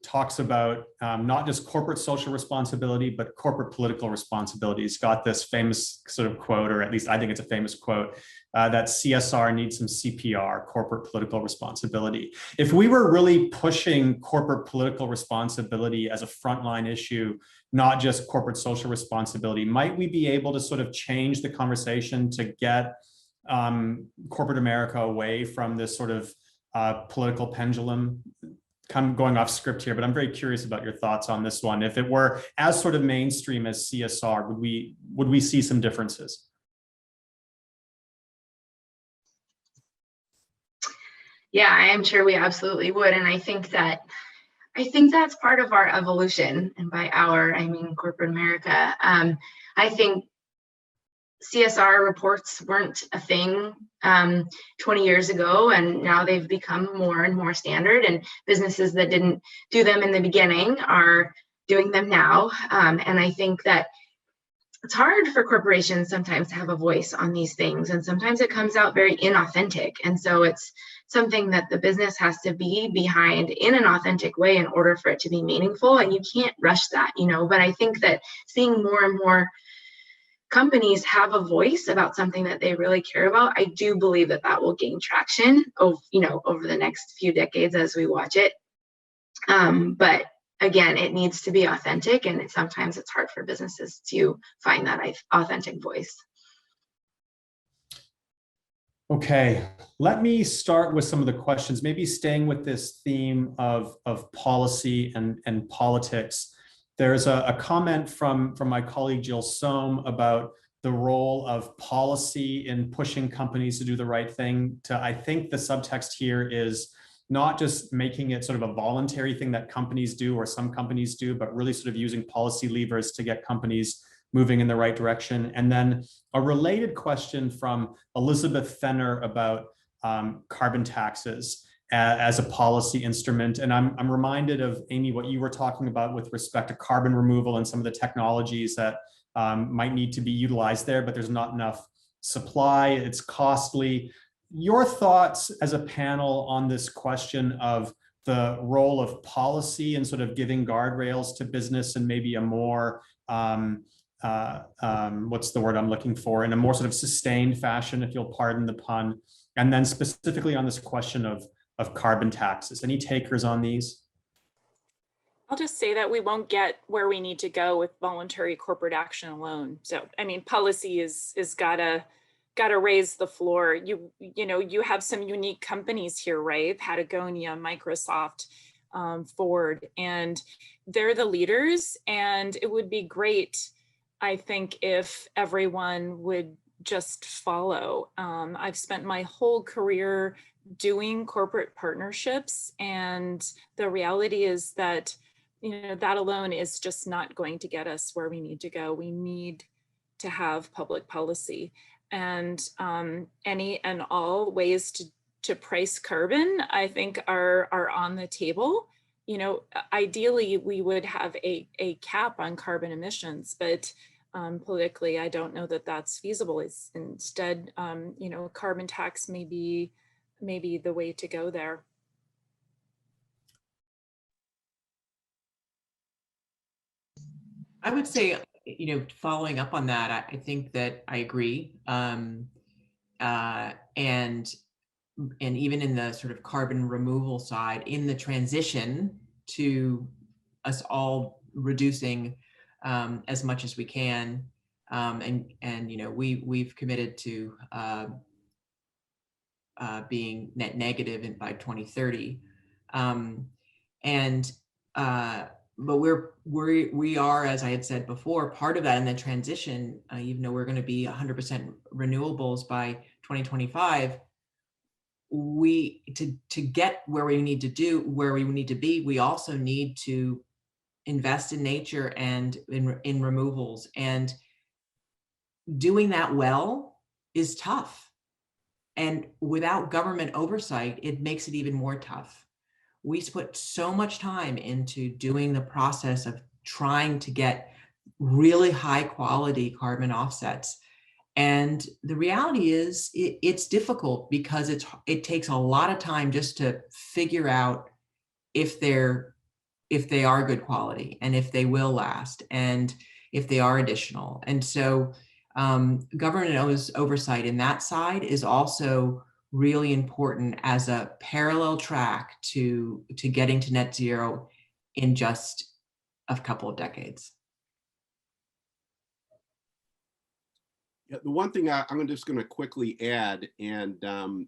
talks about not just corporate social responsibility, but corporate political responsibility. He's got this famous sort of quote, or at least I think it's a famous quote, that CSR needs some CPR, corporate political responsibility. If we were really pushing corporate political responsibility as a frontline issue, not just corporate social responsibility, might we be able to sort of change the conversation to get corporate America away from this sort of political pendulum? Kind of going off script here, but I'm very curious about your thoughts on this one. If it were as sort of mainstream as CSR, would we see some differences? Yeah, I am sure we absolutely would. And I think that's part of our evolution. And by our, I mean corporate America. I think CSR reports weren't a thing 20 years ago, and now they've become more and more standard, and businesses that didn't do them in the beginning are doing them now. And I think that it's hard for corporations sometimes to have a voice on these things, and sometimes it comes out very inauthentic. And so it's something that the business has to be behind in an authentic way in order for it to be meaningful, and you can't rush that, but I think that seeing more and more companies have a voice about something that they really care about, I do believe that that will gain traction over the next few decades as we watch it. But again, it needs to be authentic, and sometimes it's hard for businesses to find that authentic voice. Okay, let me start with some of the questions, maybe staying with this theme of policy and politics. There's a comment from my colleague Jill Sohm about the role of policy in pushing companies to do the right thing. I think the subtext here is not just making it sort of a voluntary thing that companies do or some companies do, but really sort of using policy levers to get companies moving in the right direction. And then a related question from Elizabeth Fenner about carbon taxes as a policy instrument. And I'm reminded of, Amy, what you were talking about with respect to carbon removal and some of the technologies that might need to be utilized there, but there's not enough supply, it's costly. Your thoughts as a panel on this question of the role of policy and sort of giving guardrails to business and maybe a more, what's the word I'm looking for, in a more sort of sustained fashion, if you'll pardon the pun. And then specifically on this question of carbon taxes. Any takers on these? I'll just say that we won't get where we need to go with voluntary corporate action alone. So, I mean, policy is gotta raise the floor. You have some unique companies here, right? Patagonia, Microsoft, Ford, and they're the leaders. And it would be great, I think, if everyone would just follow. I've spent my whole career doing corporate partnerships, and the reality is that that alone is just not going to get us where we need to go. We need to have public policy, and any and all ways to price carbon, I think, are on the table. Ideally we would have a cap on carbon emissions, but politically, I don't know that that's feasible. It's instead, carbon tax may be the way to go there. I would say, following up on that, I think that I agree. And even in the sort of carbon removal side, in the transition to us all reducing as much as we can, we've committed to being net negative by 2030, but we are, as I had said before, part of that in the transition. Even though we're going to be 100% renewables by 2025, to get where we need to be, we also need to invest in nature and in removals, and doing that well is tough. And without government oversight, it makes it even more tough. We put so much time into doing the process of trying to get really high quality carbon offsets. And the reality is it's difficult because it takes a lot of time just to figure out if they are good quality and if they will last and if they are additional. And so government oversight in that side is also really important as a parallel track to getting to net zero in just a couple of decades. Yeah, the one thing I'm just going to quickly add, and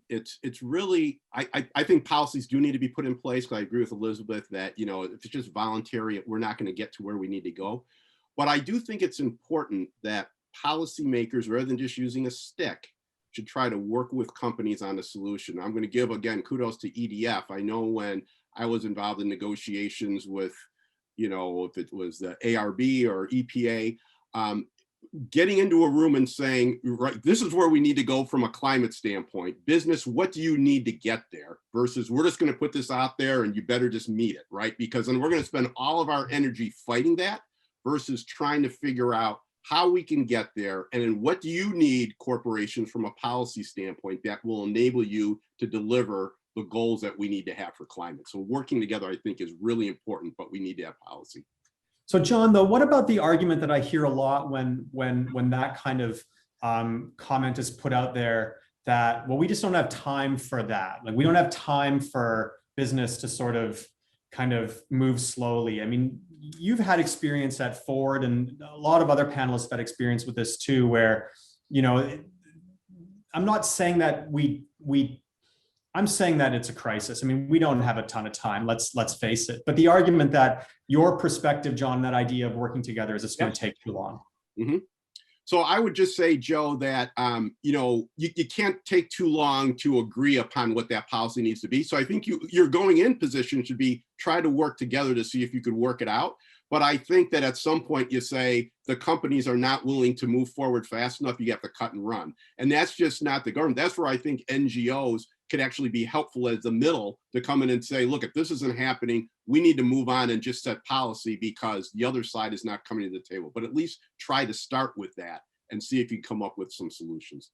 it's really, I think policies do need to be put in place, because I agree with Elizabeth that, if it's just voluntary, we're not going to get to where we need to go. But I do think it's important that policymakers, rather than just using a stick, should try to work with companies on a solution. I'm going to give, again, kudos to EDF. I know when I was involved in negotiations with, if it was the ARB or EPA, getting into a room and saying, right, this is where we need to go from a climate standpoint. Business, what do you need to get there? Versus we're just going to put this out there and you better just meet it, right? Because then we're going to spend all of our energy fighting that versus trying to figure out how we can get there. And then what do you need, corporations, from a policy standpoint that will enable you to deliver the goals that we need to have for climate? So working together, I think, is really important, but we need to have policy. So John, though, what about the argument that I hear a lot when that kind of comment is put out there that, well, we just don't have time for that. Like, we don't have time for business to sort of kind of move slowly. I mean, you've had experience at Ford, and a lot of other panelists have had experience with this too, where, you know, I'm not saying that I'm saying that it's a crisis. I mean, we don't have a ton of time, let's face it. But the argument that your perspective, John, that idea of working together is just going to take too long. Mm-hmm. So I would just say, Joe, that you know, you can't take too long to agree upon what that policy needs to be. So I think your going in position should be try to work together to see if you could work it out. But I think that at some point you say the companies are not willing to move forward fast enough, you have to cut and run. And that's just not the government. That's where I think NGOs could actually be helpful as the middle to come in and say, look, if this isn't happening, we need to move on and just set policy because the other side is not coming to the table. But at least try to start with that and see if you can come up with some solutions.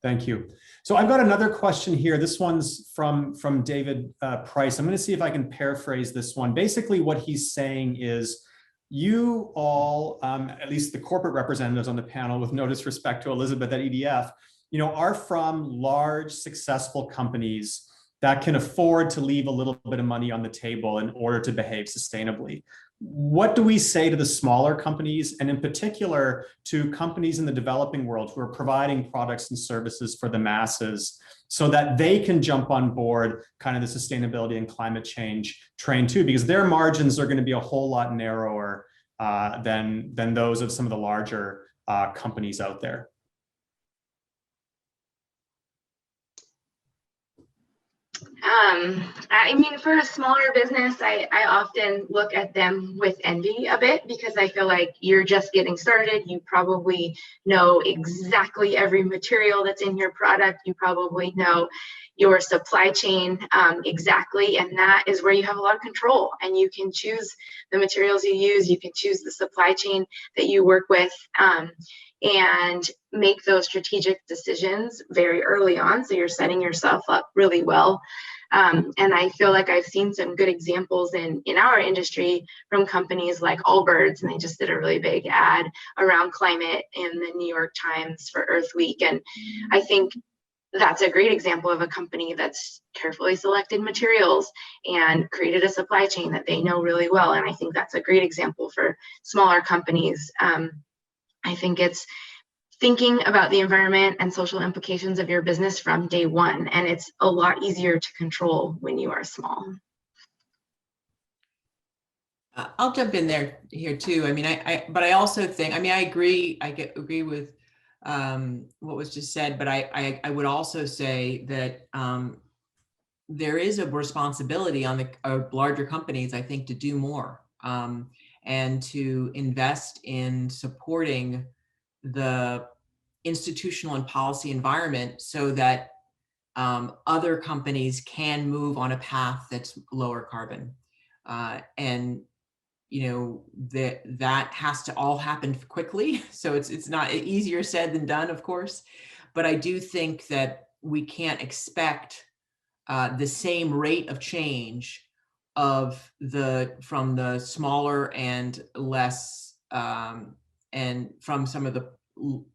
Thank you. So I've got another question here. This one's from David Price. I'm going to see if I can paraphrase this one. Basically, what he's saying is, you all, at least the corporate representatives on the panel, with no disrespect to Elizabeth at EDF, you know, are from large, successful companies that can afford to leave a little bit of money on the table in order to behave sustainably. What do we say to the smaller companies, and in particular to companies in the developing world who are providing products and services for the masses, so that they can jump on board kind of the sustainability and climate change train too, because their margins are going to be a whole lot narrower than those of some of the larger companies out there? I mean, for a smaller business, I often look at them with envy a bit, because I feel like you're just getting started. You probably know exactly every material that's in your product. You probably know your supply chain exactly, and that is where you have a lot of control, and you can choose the materials you use. You can choose the supply chain that you work with, and make those strategic decisions very early on, so you're setting yourself up really well. And I feel like I've seen some good examples in our industry from companies like Allbirds, and they just did a really big ad around climate in the New York Times for Earth Week. And I think that's a great example of a company that's carefully selected materials and created a supply chain that they know really well. And I think that's a great example for smaller companies. I think it's thinking about the environment and social implications of your business from day one, and it's a lot easier to control when you are small. I'll jump in here too. I mean, but I also think, I mean, I agree with what was just said, but I would also say that there is a responsibility on the larger companies, I think, to do more and to invest in supporting the institutional and policy environment so that other companies can move on a path that's lower carbon. And you know, that has to all happen quickly. So it's not easier said than done, of course. But I do think that we can't expect the same rate of change from the smaller and less and from some of the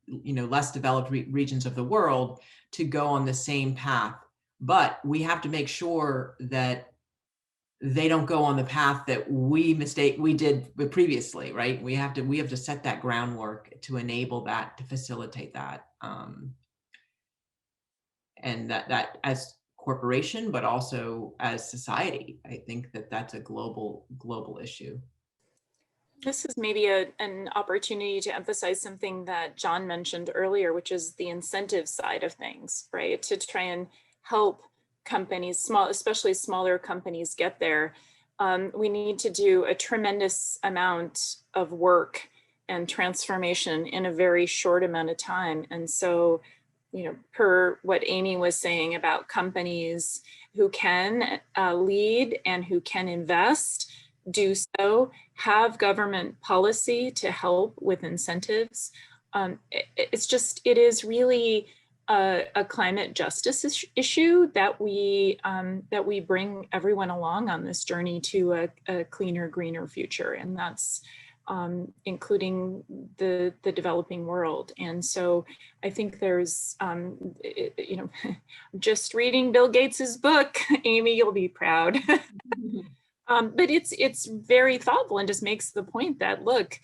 less developed regions of the world to go on the same path. But we have to make sure that they don't go on the path that we did previously, right? We have to set that groundwork to enable that, to facilitate that, and that as corporation, but also as society. I think that that's a global issue. This is maybe an opportunity to emphasize something that John mentioned earlier, which is the incentive side of things, right? To try and help companies, especially smaller companies, get there. We need to do a tremendous amount of work and transformation in a very short amount of time. And so, per what Amy was saying about companies who can lead and who can invest, do so, have government policy to help with incentives. It is really a climate justice issue that we bring everyone along on this journey to a cleaner, greener future, and that's including the developing world. And so I think there's, just reading Bill Gates's book, Amy, you'll be proud. But it's very thoughtful and just makes the point that, look,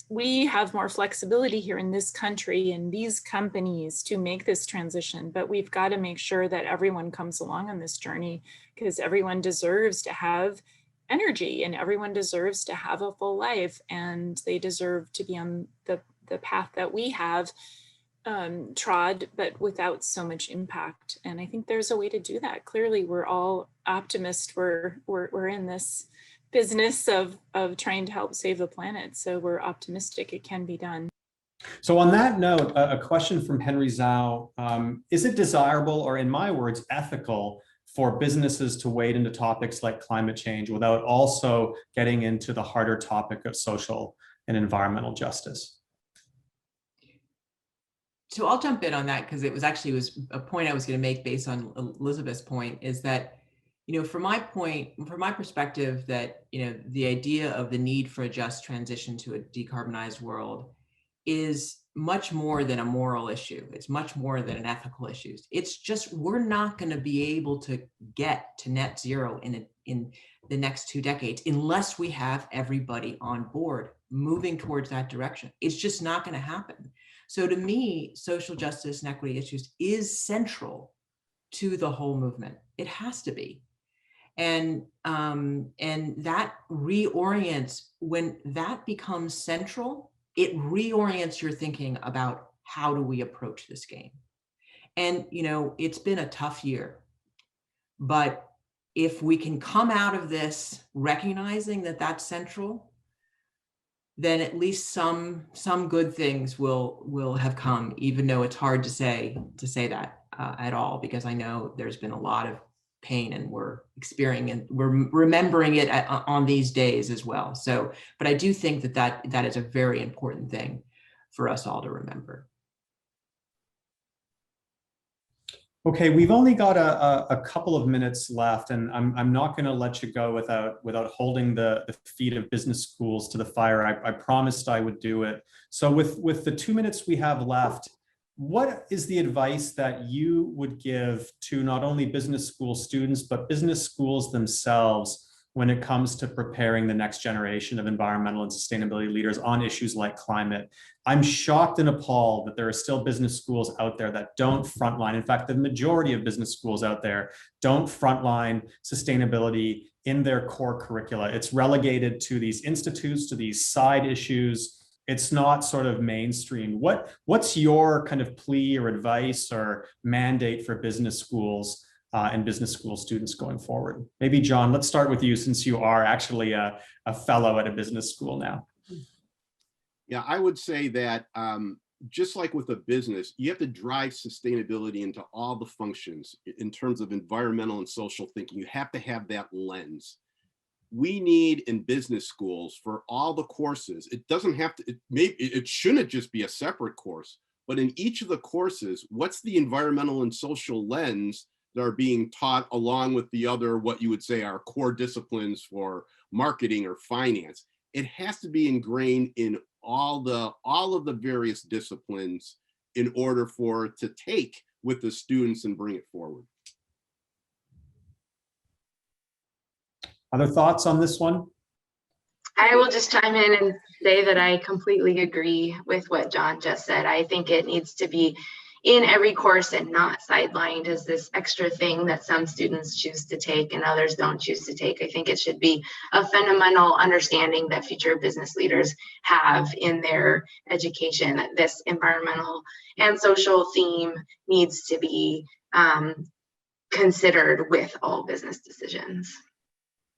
we have more flexibility here in this country and these companies to make this transition, but we've got to make sure that everyone comes along on this journey, because everyone deserves to have energy and everyone deserves to have a full life, and they deserve to be on the path that we have trod, but without so much impact. And I think there's a way to do that. Clearly, we're all optimists. We're in this business of trying to help save the planet. So we're optimistic it can be done. So on that note, a question from Henry Zhao. Is it desirable, or in my words, ethical, for businesses to wade into topics like climate change without also getting into the harder topic of social and environmental justice? So I'll jump in on that, because it was a point I was going to make based on Elizabeth's point, is that, from my perspective, that, the idea of the need for a just transition to a decarbonized world is much more than a moral issue. It's much more than an ethical issue. It's just, we're not going to be able to get to net zero in the next 2 decades unless we have everybody on board moving towards that direction. It's just not going to happen. So to me, social justice and equity issues is central to the whole movement. It has to be. And that reorients, when that becomes central, it reorients your thinking about how do we approach this game. And, it's been a tough year, but if we can come out of this recognizing that that's central, then at least some good things will have come, even though it's hard to say that at all, because I know there's been a lot of pain, and we're remembering it on these days as well. So, but I do think that is a very important thing for us all to remember. Okay, we've only got a couple of minutes left, and I'm not going to let you go without holding the feet of business schools to the fire. I promised I would do it. So with the 2 minutes we have left, what is the advice that you would give to not only business school students, but business schools themselves when it comes to preparing the next generation of environmental and sustainability leaders on issues like climate? I'm shocked and appalled that there are still business schools out there that don't frontline. In fact, the majority of business schools out there don't frontline sustainability in their core curricula. It's relegated to these institutes, to these side issues. It's not sort of mainstream. What's your kind of plea or advice or mandate for business schools and business school students going forward? Maybe John, let's start with you, since you are actually a fellow at a business school now. Yeah, I would say that just like with a business, you have to drive sustainability into all the functions in terms of environmental and social thinking. You have to have that lens. We need in business schools for all the courses, it doesn't have to, it shouldn't just be a separate course, but in each of the courses, what's the environmental and social lens that are being taught along with the other, what you would say are core disciplines for marketing or finance? It has to be ingrained in all of the various disciplines in order for it to take with the students and bring it forward. Other thoughts on this one? I will just chime in and say that I completely agree with what John just said. I think it needs to be in every course and not sidelined as this extra thing that some students choose to take and others don't choose to take. I think it should be a fundamental understanding that future business leaders have in their education. This environmental and social theme needs to be considered with all business decisions.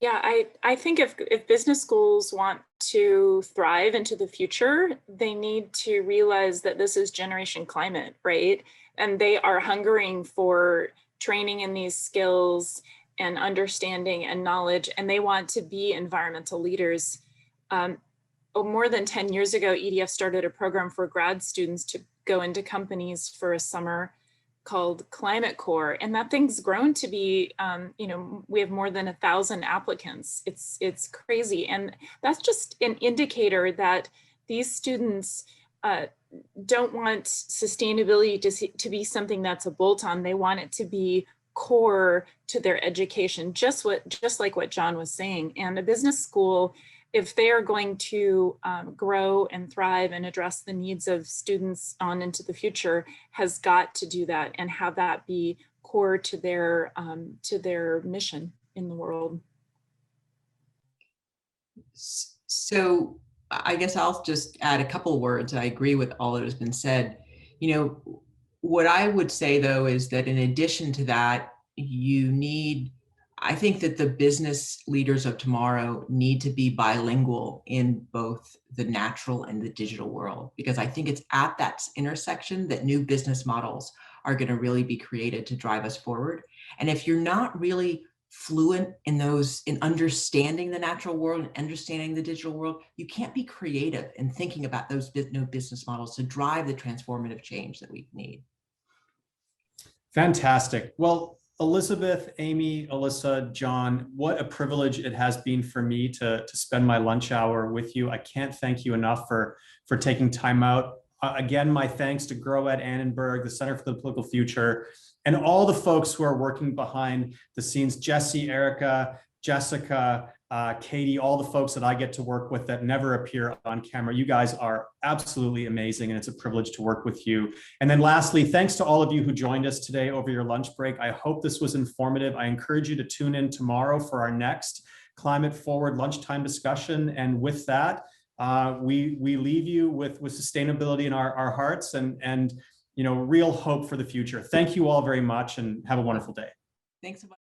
Yeah, I think if business schools want to thrive into the future, they need to realize that this is generation climate, right? And they are hungering for training in these skills and understanding and knowledge, and they want to be environmental leaders. More than 10 years ago, EDF started a program for grad students to go into companies for a summer called Climate Corps, and that thing's grown to be, we have more than 1,000 applicants. It's crazy, and that's just an indicator that these students don't want sustainability to be something that's a bolt-on. They want it to be core to their education, just like what John was saying. And a business school, if they are going to grow and thrive and address the needs of students on into the future, has got to do that and have that be core to their mission in the world. So I guess I'll just add a couple words. I agree with all that has been said. What I would say though is that in addition to that, I think that the business leaders of tomorrow need to be bilingual in both the natural and the digital world, because I think it's at that intersection that new business models are going to really be created to drive us forward. And if you're not really fluent in understanding the natural world and understanding the digital world, you can't be creative in thinking about those new business models to drive the transformative change that we need. Fantastic. Well, Elizabeth, Amy, Alyssa, John, what a privilege it has been for me to spend my lunch hour with you. I can't thank you enough for taking time out. Again, my thanks to Grow at Annenberg, the Center for the Political Future, and all the folks who are working behind the scenes, Jesse, Erica, Jessica, Katie, all the folks that I get to work with that never appear on camera. You guys are absolutely amazing, and it's a privilege to work with you. And then lastly, thanks to all of you who joined us today over your lunch break. I hope this was informative. I encourage you to tune in tomorrow for our next Climate Forward lunchtime discussion. And with that, we leave you with sustainability in our hearts and real hope for the future. Thank you all very much and have a wonderful day. Thanks so much.